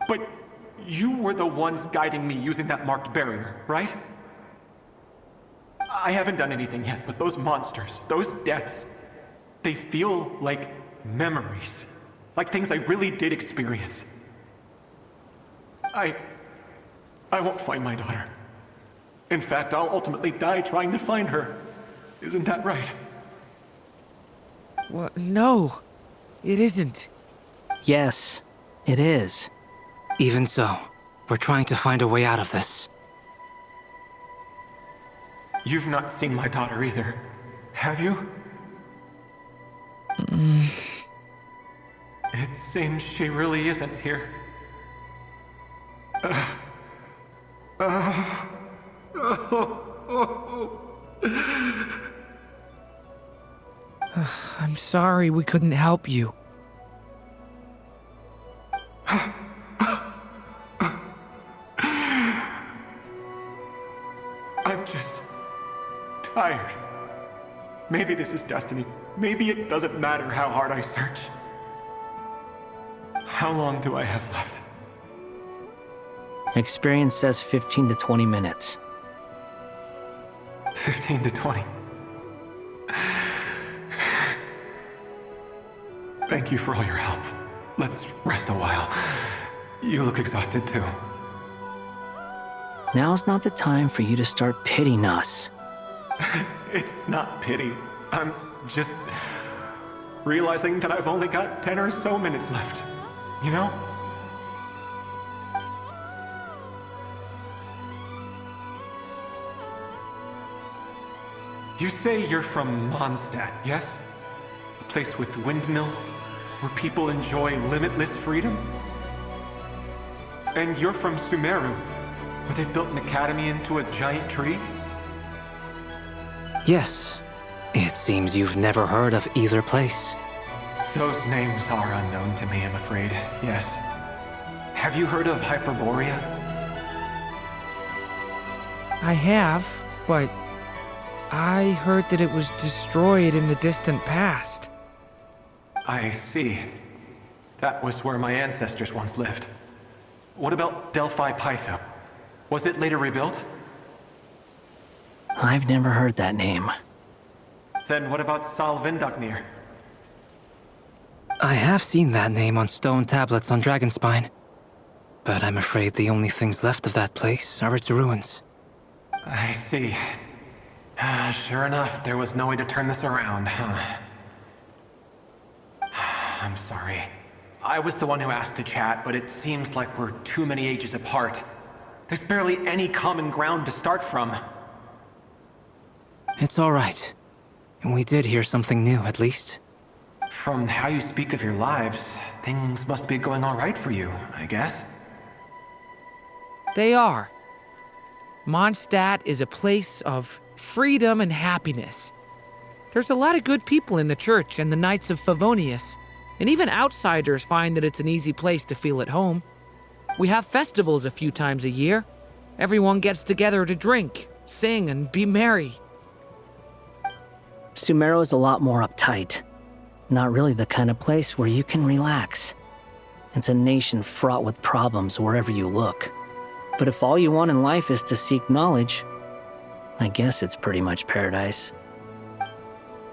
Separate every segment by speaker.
Speaker 1: But you were the ones guiding me using that marked barrier, right? I haven't done anything yet, but those monsters, those deaths, they feel like memories. Like things I really did experience. I won't find my daughter. In fact, I'll ultimately die trying to find her. Isn't that right?
Speaker 2: What? No, it isn't.
Speaker 3: Yes, it is. Even so, we're trying to find a way out of this.
Speaker 1: You've not seen my daughter either, have you? It seems she really isn't here.
Speaker 2: I'm sorry we couldn't help you.
Speaker 1: I'm just tired. Maybe this is destiny. Maybe it doesn't matter how hard I search. How long do I have left?
Speaker 3: Experience says 15 to 20 minutes.
Speaker 1: 15 to 20. Thank you for all your help. Let's rest a while. You look exhausted too.
Speaker 3: Now's not the time for you to start pitying us.
Speaker 1: It's not pity. I'm just realizing that I've only got 10 or so minutes left. You know? You say you're from Mondstadt, yes? A place with windmills, where people enjoy limitless freedom? And you're from Sumeru, where they've built an academy into a giant tree?
Speaker 3: Yes. It seems you've never heard of either place.
Speaker 1: Those names are unknown to me, I'm afraid, yes. Have you heard of Hyperborea?
Speaker 2: I have, but I heard that it was destroyed in the distant past.
Speaker 1: I see. That was where my ancestors once lived. What about Delphi Pytho? Was it later rebuilt?
Speaker 3: I've never heard that name.
Speaker 1: Then what about Sal Vindagnir?
Speaker 3: I have seen that name on stone tablets on Dragonspine. But I'm afraid the only things left of that place are its ruins.
Speaker 1: I see. Sure enough, there was no way to turn this around, huh? I'm sorry. I was the one who asked to chat, but it seems like we're too many ages apart. There's barely any common ground to start from.
Speaker 3: It's all right. We did hear something new, at least.
Speaker 1: From how you speak of your lives, things must be going all right for you, I guess.
Speaker 2: They are. Mondstadt is a place of freedom and happiness. There's a lot of good people in the church and the Knights of Favonius, and even outsiders find that it's an easy place to feel at home. We have festivals a few times a year. Everyone gets together to drink, sing, and be merry.
Speaker 3: Sumeru is a lot more uptight. Not really the kind of place where you can relax. It's a nation fraught with problems wherever you look. But if all you want in life is to seek knowledge, I guess it's pretty much paradise.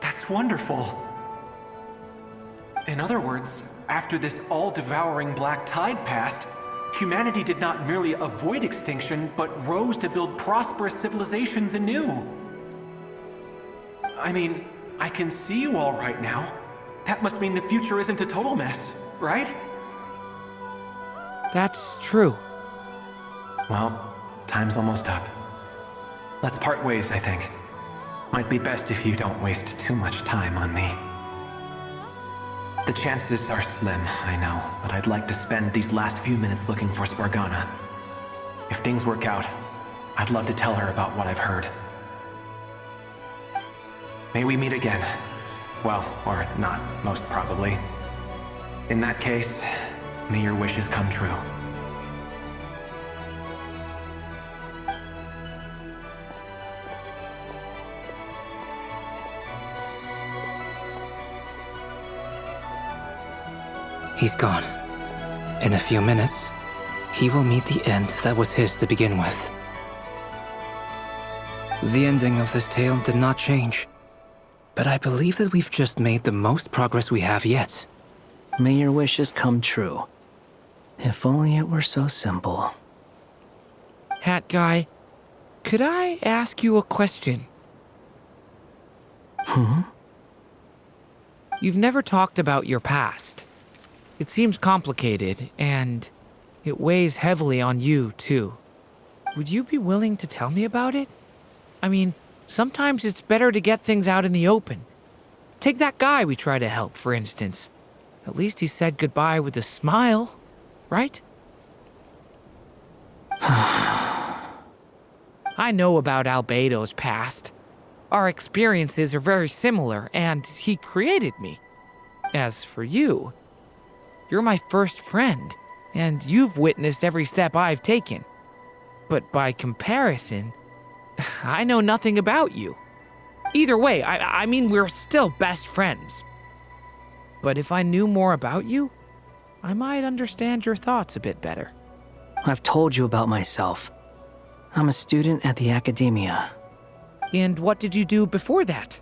Speaker 1: That's wonderful. In other words, after this all-devouring black tide passed, humanity did not merely avoid extinction, but rose to build prosperous civilizations anew. I mean, I can see you all right now. That must mean the future isn't a total mess, right?
Speaker 2: That's true.
Speaker 1: Well, time's almost up. Let's part ways, I think. Might be best if you don't waste too much time on me. The chances are slim, I know, but I'd like to spend these last few minutes looking for Spargana. If things work out, I'd love to tell her about what I've heard. May we meet again. Well, or not, most probably. In that case, may your wishes come true.
Speaker 3: He's gone. In a few minutes,
Speaker 4: he will meet the end that was his to begin with. The ending of this tale did not change, but I believe that we've just made the most progress we have yet.
Speaker 3: May your wishes come true. If only it were so simple.
Speaker 2: Hat guy, could I ask you a question? You've never talked about your past. It seems complicated, and it weighs heavily on you, too. Would you be willing to tell me about it? I mean, sometimes it's better to get things out in the open. Take that guy we tried to help, for instance. At least he said goodbye with a smile, right? I know about Albedo's past. Our experiences are very similar, and he created me. As for you, you're my first friend, and you've witnessed every step I've taken. But by comparison, I know nothing about you. Either way, I mean, we're still best friends. But if I knew more about you, I might understand your thoughts a bit better.
Speaker 3: I've told you about myself. I'm a student at the academia.
Speaker 2: And what did you do before that?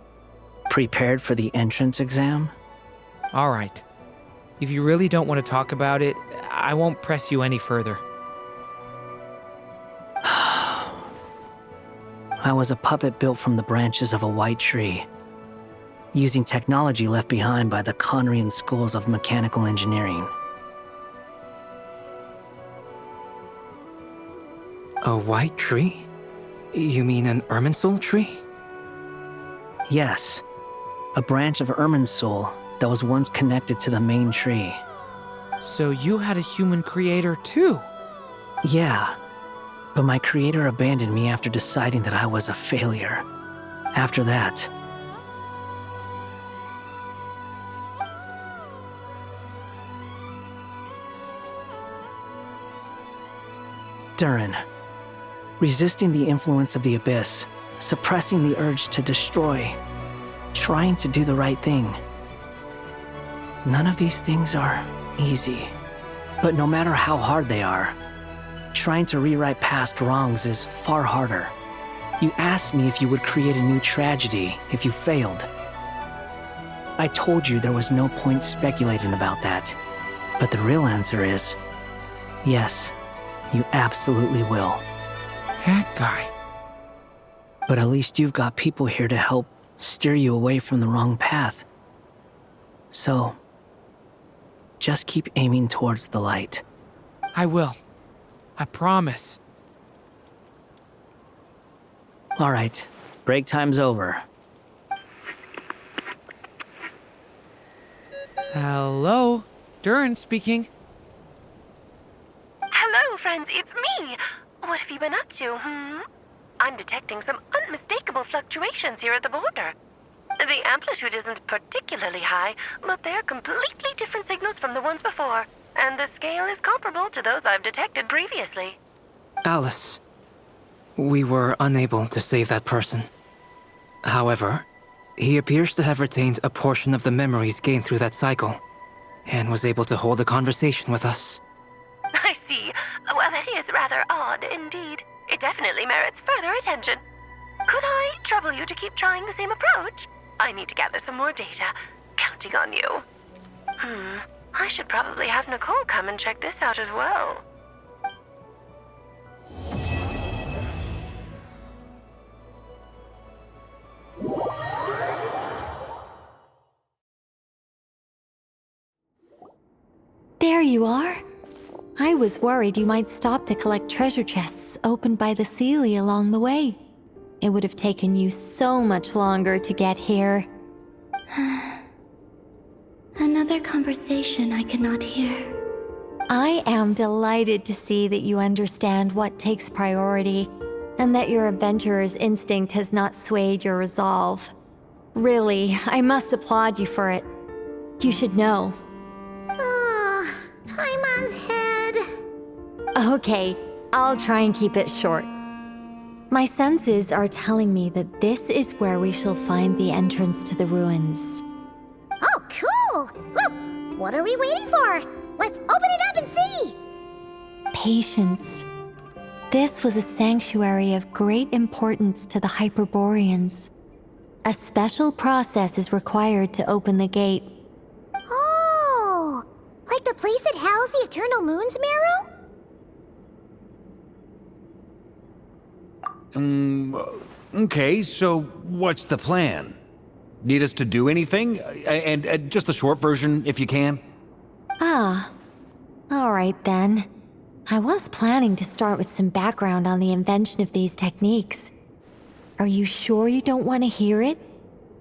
Speaker 3: Prepared for the entrance exam?
Speaker 2: All right. If you really don't want to talk about it, I won't press you any further.
Speaker 3: I was a puppet built from the branches of a white tree, using technology left behind by the Conrian schools of mechanical engineering.
Speaker 4: A white tree? You mean an Irminsul tree?
Speaker 3: Yes, a branch of Irminsul that was once connected to the main tree.
Speaker 2: So you had a human creator too?
Speaker 3: Yeah, but my creator abandoned me after deciding that I was a failure. After that, Durin, resisting the influence of the Abyss, suppressing the urge to destroy, trying to do the right thing. None of these things are easy, but no matter how hard they are, trying to rewrite past wrongs is far harder. You asked me if you would create a new tragedy if you failed. I told you there was no point speculating about that, but the real answer is, yes, you absolutely will.
Speaker 2: That guy.
Speaker 3: But at least you've got people here to help steer you away from the wrong path. So, just keep aiming towards the light.
Speaker 2: I will. I promise.
Speaker 3: All right, break time's over.
Speaker 2: Hello? Durin speaking.
Speaker 5: Hello, friends, it's me. What have you been up to, I'm detecting some unmistakable fluctuations here at the border. The amplitude isn't particularly high, but they're completely different signals from the ones before, and the scale is comparable to those I've detected previously.
Speaker 4: Alice, we were unable to save that person. However, he appears to have retained a portion of the memories gained through that cycle, and was able to hold a conversation with us.
Speaker 5: I see. Well, that is rather odd indeed. It definitely merits further attention. Could I trouble you to keep trying the same approach? I need to gather some more data. Counting on you. I should probably have Nicole come and check this out as well.
Speaker 6: There you are. I was worried you might stop to collect treasure chests opened by the Seelie along the way. It would have taken you so much longer to get here.
Speaker 7: Another conversation I cannot hear.
Speaker 6: I am delighted to see that you understand what takes priority, and that your adventurer's instinct has not swayed your resolve. Really, I must applaud you for it. You should know.
Speaker 7: Paimon's head.
Speaker 6: Okay, I'll try and keep it short. My senses are telling me that this is where we shall find the entrance to the ruins.
Speaker 7: Oh, cool! Well, what are we waiting for? Let's open it up and see!
Speaker 6: patience. This was a sanctuary of great importance to the Hyperboreans. A special process is required to open the gate.
Speaker 7: Oh! Like the place that housed the Eternal Moon's marrow?
Speaker 8: Okay, so what's the plan? Need us to do anything? And just the short version, if you can.
Speaker 6: Ah, alright then. I was planning to start with some background on the invention of these techniques. Are you sure you don't want to hear it?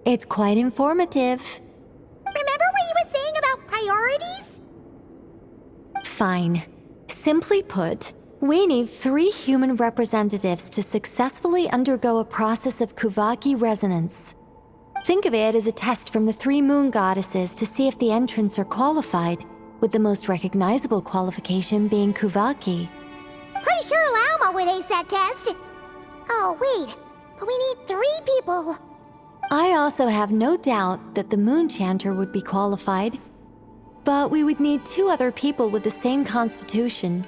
Speaker 6: It's quite informative.
Speaker 7: Remember what you were saying about priorities?
Speaker 6: Fine. Simply put, we need 3 human representatives to successfully undergo a process of Kuvaki resonance. Think of it as a test from the 3 moon goddesses to see if the entrants are qualified, with the most recognizable qualification being Kuvaki.
Speaker 7: Pretty sure Lauma would ace that test. Oh, wait. But we need 3 people.
Speaker 6: I also have no doubt that the Moon Chanter would be qualified. But we would need 2 other people with the same constitution.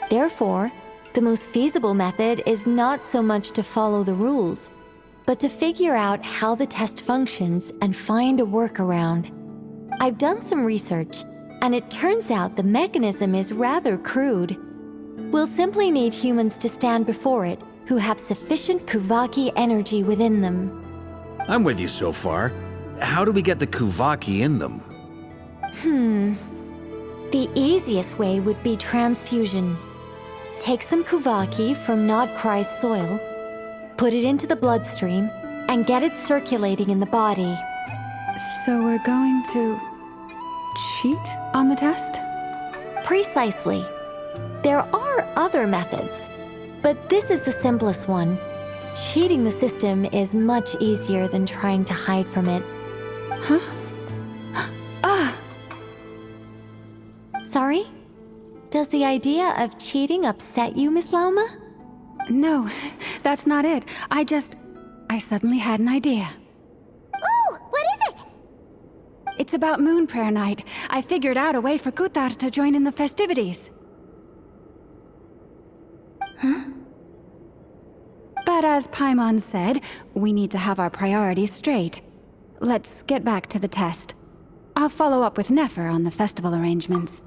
Speaker 6: Therefore, the most feasible method is not so much to follow the rules, but to figure out how the test functions and find a workaround. I've done some research, and it turns out the mechanism is rather crude. We'll simply need humans to stand before it who have sufficient Kuvaki energy within them.
Speaker 8: I'm with you so far. How do we get the Kuvaki in them?
Speaker 6: The easiest way would be transfusion. Take some Kuvaki from Nodkrai's soil, put it into the bloodstream, and get it circulating in the body.
Speaker 9: So we're going to cheat on the test?
Speaker 6: Precisely. There are other methods, but this is the simplest one. Cheating the system is much easier than trying to hide from it.
Speaker 9: Huh? Ah!
Speaker 6: Sorry? Does the idea of cheating upset you, Miss Lauma?
Speaker 9: No, that's not it. I suddenly had an idea.
Speaker 7: Ooh, what is it?
Speaker 9: It's about Moon Prayer Night. I figured out a way for Kutar to join in the festivities.
Speaker 7: Huh?
Speaker 9: But as Paimon said, we need to have our priorities straight. Let's get back to the test. I'll follow up with Nefer on the festival arrangements.